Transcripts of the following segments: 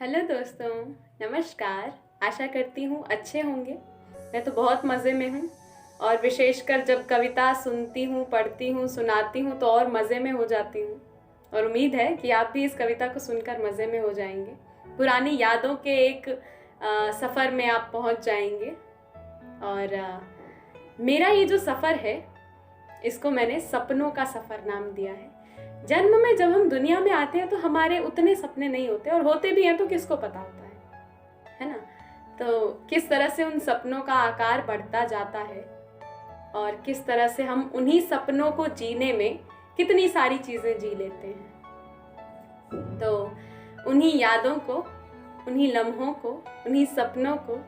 Hello दोस्तों, नमस्कार। आशा करती हूँ अच्छे होंगे। मैं तो बहुत मज़े में हूँ और विशेषकर जब कविता सुनती हूँ, पढ़ती हूँ, सुनाती हूँ तो और मज़े में हो जाती हूँ। और उम्मीद है कि आप भी इस कविता को सुनकर मज़े में हो जाएंगे। पुरानी यादों के एक सफ़र में आप पहुँच जाएंगे। और मेरा ये जो सफ़र है, इसको मैंने सपनों का सफ़र नाम दिया है। जन्म में जब हम दुनिया में आते हैं तो हमारे उतने सपने नहीं होते, और होते भी हैं तो किसको पता होता है ना। तो किस तरह से उन सपनों का आकार बढ़ता जाता है और किस तरह से हम उन्हीं सपनों को जीने में कितनी सारी चीज़ें जी लेते हैं। तो उन्हीं यादों को, उन्हीं लम्हों को, उन्हीं सपनों को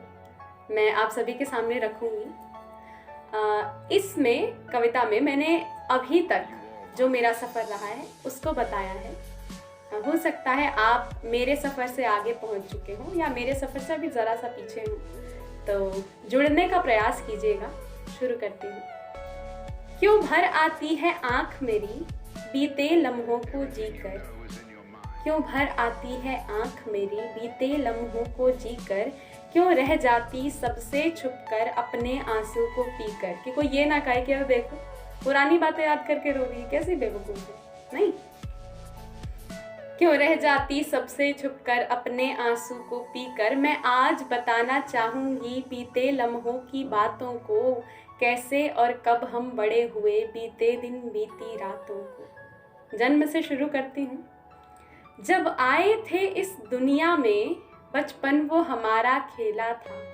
मैं आप सभी के सामने रखूंगी। इसमें कविता में मैंने अभी तक जो मेरा सफ़र रहा है उसको बताया है। हो सकता है आप मेरे सफ़र से आगे पहुंच चुके हो या मेरे सफ़र से अभी ज़रा सा पीछे हो, तो जुड़ने का प्रयास कीजिएगा। शुरू करती हूँ। क्यों भर आती है आँख मेरी बीते लम्हों को जीकर, क्यों भर आती है आँख मेरी बीते लम्हों को जीकर, क्यों रह जाती सबसे छुपकर अपने आंसू को पीकर। कि कोई ये ना कहे कि देखो पुरानी बातें याद करके रो रही है, कैसी बेवकूफ है। नहीं, क्यों रह जाती सबसे छुपकर अपने आंसू को पीकर, मैं आज बताना चाहूंगी बीते लम्हों की बातों को, कैसे और कब हम बड़े हुए बीते दिन बीती रातों को। जन्म से शुरू करती हूँ। जब आए थे इस दुनिया में बचपन वो हमारा खेला था,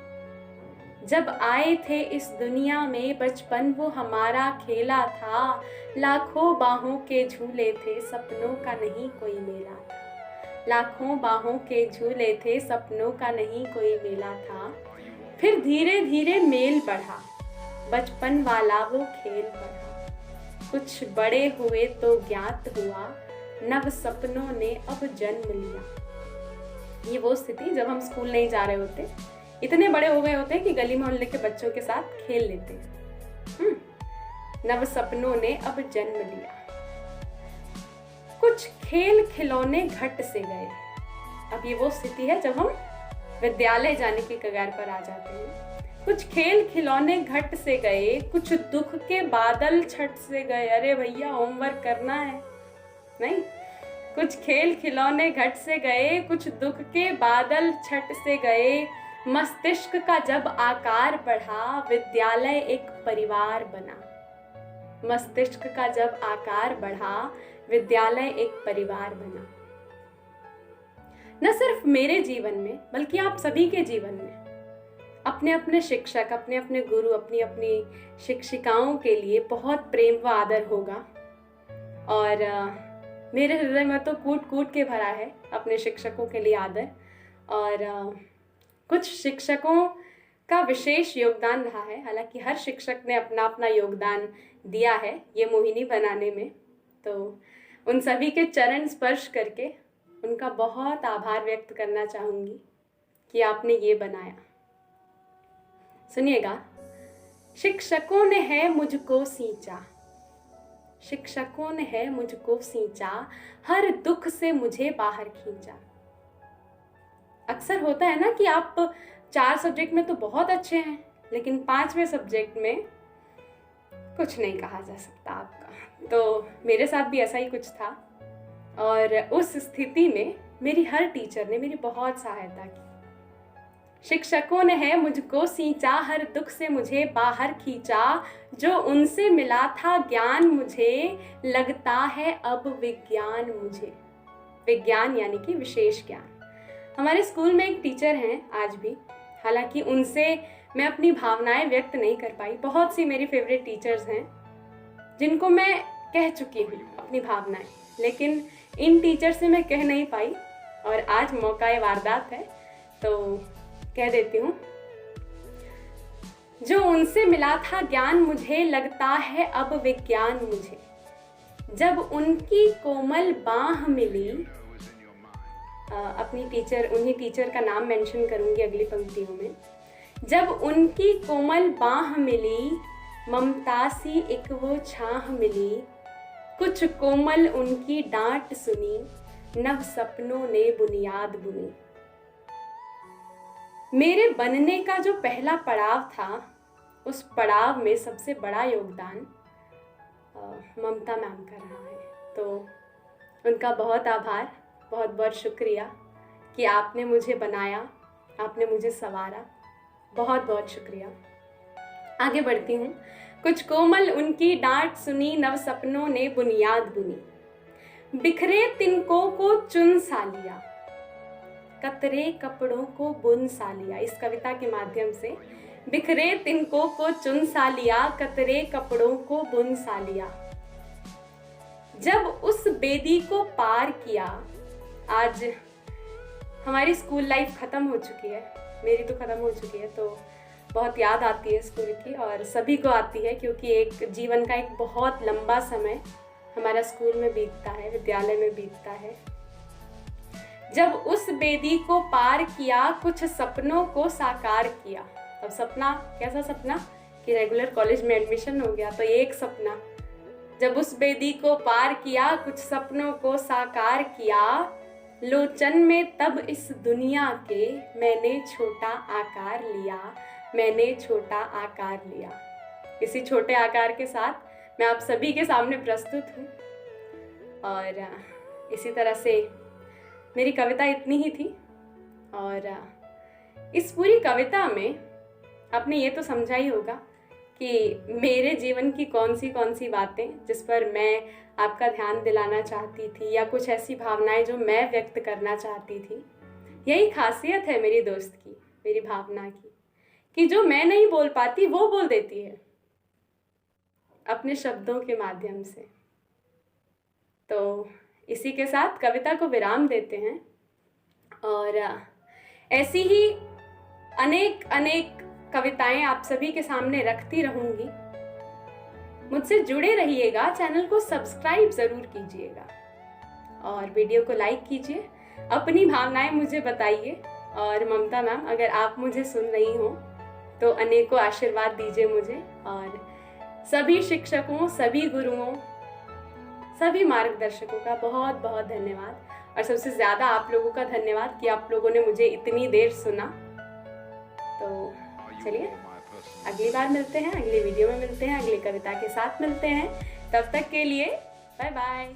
जब आए थे इस दुनिया में बचपन वो हमारा खेला था, लाखों बाहों के झूले थे सपनों का नहीं कोई मेला था, लाखों बाहों के झूले थे सपनों का नहीं कोई मेला था। फिर धीरे धीरे मेल बढ़ा, बचपन वाला वो खेल बढ़ा, कुछ बड़े हुए तो ज्ञात हुआ, नव सपनों ने अब जन्म लिया। ये वो स्थिति जब हम स्कूल नहीं जा रहे होते, इतने बड़े हो गए होते हैं कि गली मोहल्ले के बच्चों के साथ खेल लेते हैं। नव सपनों ने अब जन्म लिया, कुछ खेल खिलौने घट से गए। अब ये वो स्थिति है जब हम विद्यालय जाने की कगार पर आ जाते हैं। कुछ खेल खिलौने घट से गए, कुछ दुख के बादल छट से गए। अरे भैया होमवर्क करना है। नहीं, कुछ खेल खिलौने घट से गए, कुछ दुख के बादल छट से गए। मस्तिष्क का जब आकार बढ़ा, विद्यालय एक परिवार बना। मस्तिष्क का जब आकार बढ़ा, विद्यालय एक परिवार बना। न सिर्फ मेरे जीवन में बल्कि आप सभी के जीवन में अपने अपने शिक्षक, अपने अपने गुरु, अपनी अपनी शिक्षिकाओं के लिए बहुत प्रेम व आदर होगा। और मेरे हृदय में तो कूट कूट के भरा है अपने शिक्षकों के लिए आदर। और कुछ शिक्षकों का विशेष योगदान रहा है। हालांकि हर शिक्षक ने अपना अपना योगदान दिया है ये मोहिनी बनाने में। तो उन सभी के चरण स्पर्श करके उनका बहुत आभार व्यक्त करना चाहूँगी कि आपने ये बनाया। सुनिएगा। शिक्षकों ने है मुझको सींचा, शिक्षकों ने है मुझको सींचा, हर दुख से मुझे बाहर खींचा। अक्सर होता है ना कि आप 4 सब्जेक्ट में तो बहुत अच्छे हैं, लेकिन 5वें सब्जेक्ट में कुछ नहीं कहा जा सकता आपका। तो मेरे साथ भी ऐसा ही कुछ था। और उस स्थिति में मेरी हर टीचर ने मेरी बहुत सहायता की। शिक्षकों ने है मुझको सींचा, हर दुख से मुझे बाहर खींचा, जो उनसे मिला था ज्ञान मुझे, लगता है अब विज्ञान मुझे। विज्ञान यानी कि विशेष ज्ञान। हमारे स्कूल में एक टीचर हैं आज भी। हालांकि उनसे मैं अपनी भावनाएं व्यक्त नहीं कर पाई। बहुत सी मेरी फेवरेट टीचर्स हैं जिनको मैं कह चुकी हूँ अपनी भावनाएं, लेकिन इन टीचर से मैं कह नहीं पाई। और आज मौका वारदात है तो कह देती हूँ। जो उनसे मिला था ज्ञान मुझे, लगता है अब विज्ञान मुझे, जब उनकी कोमल बाह मिली। अपनी टीचर, उन्हीं टीचर का नाम मेंशन करूंगी अगली पंक्तियों में। जब उनकी कोमल बाह मिली, ममता सी एक वो छाह मिली, कुछ कोमल उनकी डांट सुनी, नव सपनों ने बुनियाद बुनी। मेरे बनने का जो पहला पड़ाव था, उस पड़ाव में सबसे बड़ा योगदान ममता मैम का रहा है। तो उनका बहुत आभार, बहुत बहुत शुक्रिया कि आपने मुझे बनाया, आपने मुझे संवारा। बहुत बहुत शुक्रिया। आगे बढ़ती हूँ। कुछ कोमल उनकी डांट सुनी, नव सपनों ने बुनियाद बुनी। बिखरे तिनकों को चुन सा लिया, कतरे कपड़ों को बुन सा लिया। इस कविता के माध्यम से बिखरे तिनकों को चुन सा लिया, कतरे कपड़ों को बुन सा लिया। जब उस बेदी को पार किया, आज हमारी स्कूल लाइफ खत्म हो चुकी है, मेरी तो खत्म हो चुकी है, तो बहुत याद आती है स्कूल की, और सभी को आती है, क्योंकि एक जीवन का एक बहुत लंबा समय हमारा स्कूल में बीतता है, विद्यालय में बीतता है। जब उस बेदी को पार किया, कुछ सपनों को साकार किया। अब सपना, कैसा सपना कि रेगुलर कॉलेज में एडमिशन हो गया, तो एक सपना। जब उस बेदी को पार किया, कुछ सपनों को साकार किया। लोचन में तब इस दुनिया के मैंने छोटा आकार लिया, मैंने छोटा आकार लिया। इसी छोटे आकार के साथ मैं आप सभी के सामने प्रस्तुत हूँ, और इसी तरह से मेरी कविता इतनी ही थी। और इस पूरी कविता में आपने ये तो समझा ही होगा कि मेरे जीवन की कौन सी बातें जिस पर मैं आपका ध्यान दिलाना चाहती थी, या कुछ ऐसी भावनाएं जो मैं व्यक्त करना चाहती थी। यही खासियत है मेरी दोस्त की, मेरी भावना की, कि जो मैं नहीं बोल पाती वो बोल देती है अपने शब्दों के माध्यम से। तो इसी के साथ कविता को विराम देते हैं, और ऐसी ही अनेक अनेक कविताएं आप सभी के सामने रखती रहूंगी। मुझसे जुड़े रहिएगा, चैनल को सब्सक्राइब जरूर कीजिएगा, और वीडियो को लाइक कीजिए, अपनी भावनाएं मुझे बताइए। और ममता मैम, अगर आप मुझे सुन रही हो तो अनेकों आशीर्वाद दीजिए मुझे, और सभी शिक्षकों, सभी गुरुओं, सभी मार्गदर्शकों का बहुत बहुत धन्यवाद, और सबसे ज़्यादा आप लोगों का धन्यवाद कि आप लोगों ने मुझे इतनी देर सुना। तो चलिए अगली बार मिलते हैं, अगली वीडियो में मिलते हैं, अगली कविता के साथ मिलते हैं। तब तक के लिए बाय बाय।